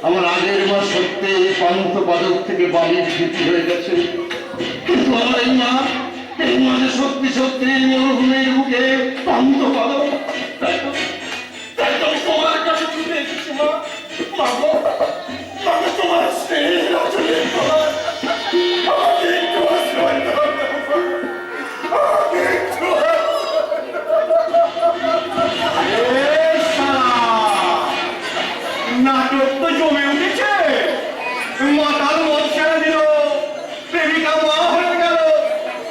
আমার আগের মা সত্যি পান্ত পাদক থেকে বালির ভীতি হয়ে গেছে, কিন্তু আমার এই মা যে সত্যি সত্যি মরুভূমির বুকে পান্ত পাদক। তাই তো তোমার কাছে ছুটে এসেছি মা। মাগো, মাগো, তোমার স্নেহের আঁচলে আমাকে একটু আশ্রয় দাও। নাটক তো জমে উঠেছে। মাতার মদ ছেড়ে দিল, প্রেমিকা মা হয়ে গেল,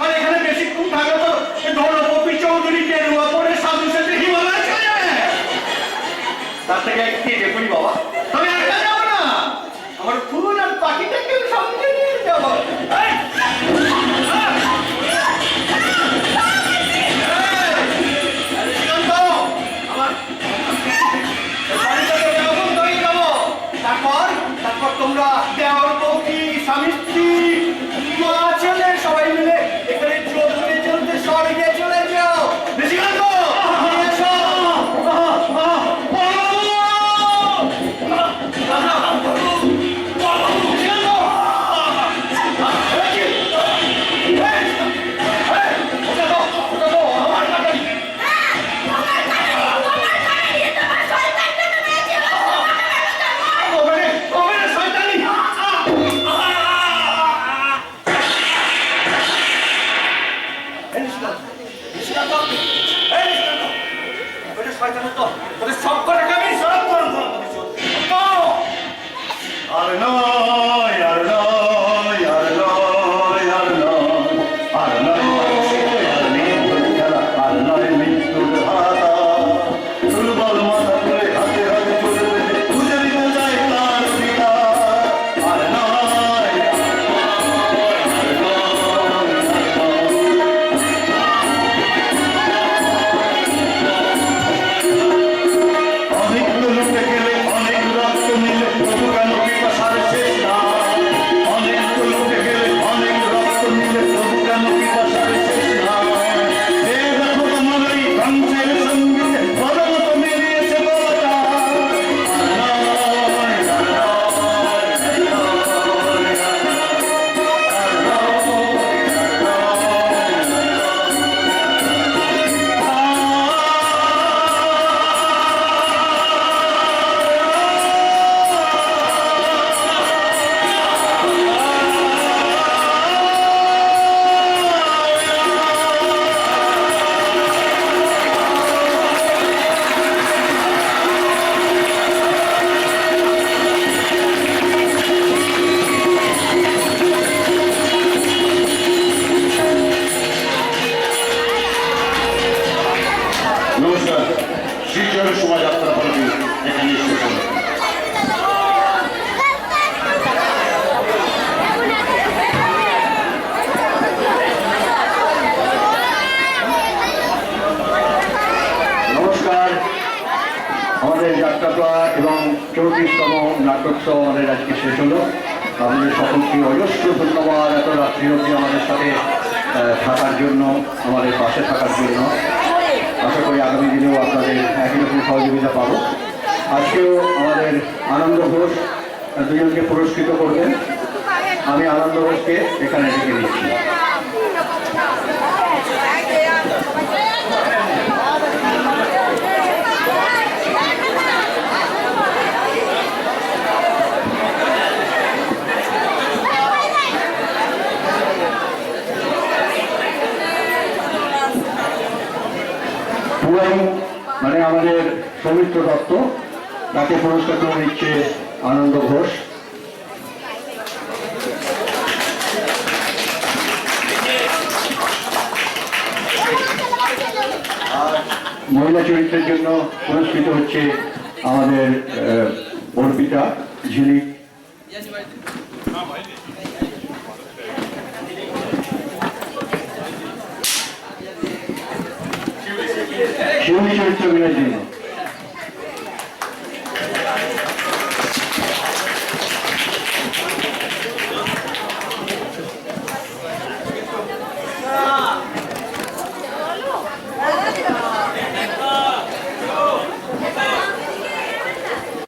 আর এখানে বেশিক্ষণ থাকলে তো ধর্মপতি চৌধুরী গেরুয়া পরে সাধু সাথে হিমালয় চলে যাবে। তার থেকে একটি দেখুন বাবা, আমি একা যাবো না, আমার ফুল আর পাখিটাকে সঙ্গে নিয়ে যাবো। তারপর তোমরা দেওয়ার বউকি স্বামী স্ত্রী মা ছেলে সবাই মিলে এখানে চলতে চলতে স্বর্গে চলে যাও। বেশি গল্প এবং 34তম নাট্যোৎসব আমাদের আজকে শেষ হলো। আপনাদের সকলকে অজস্র ধন্যবাদ এত রাত্রি অবধি আমাদের সাথে থাকার জন্য, আমাদের পাশে থাকার জন্য। আশা করি আগামী দিনেও আপনাদের একই রকম সহযোগিতা পাবো। আজকেও আমাদের আনন্দ ঘোষ দুজনকে পুরস্কৃত করবেন। আমি আনন্দ ঘোষকে এখানে ডেকে নিচ্ছি। মানে আমাদের সৌমিত্র দত্ত, তাকে পুরস্কার করে দিচ্ছে আনন্দ ঘোষ। আর মহিলা চরিত্রের জন্য পুরস্কৃত হচ্ছে আমাদের অর্পিতা ঝিলিক। শিউলি চরিত্র অভিনয়ের জন্য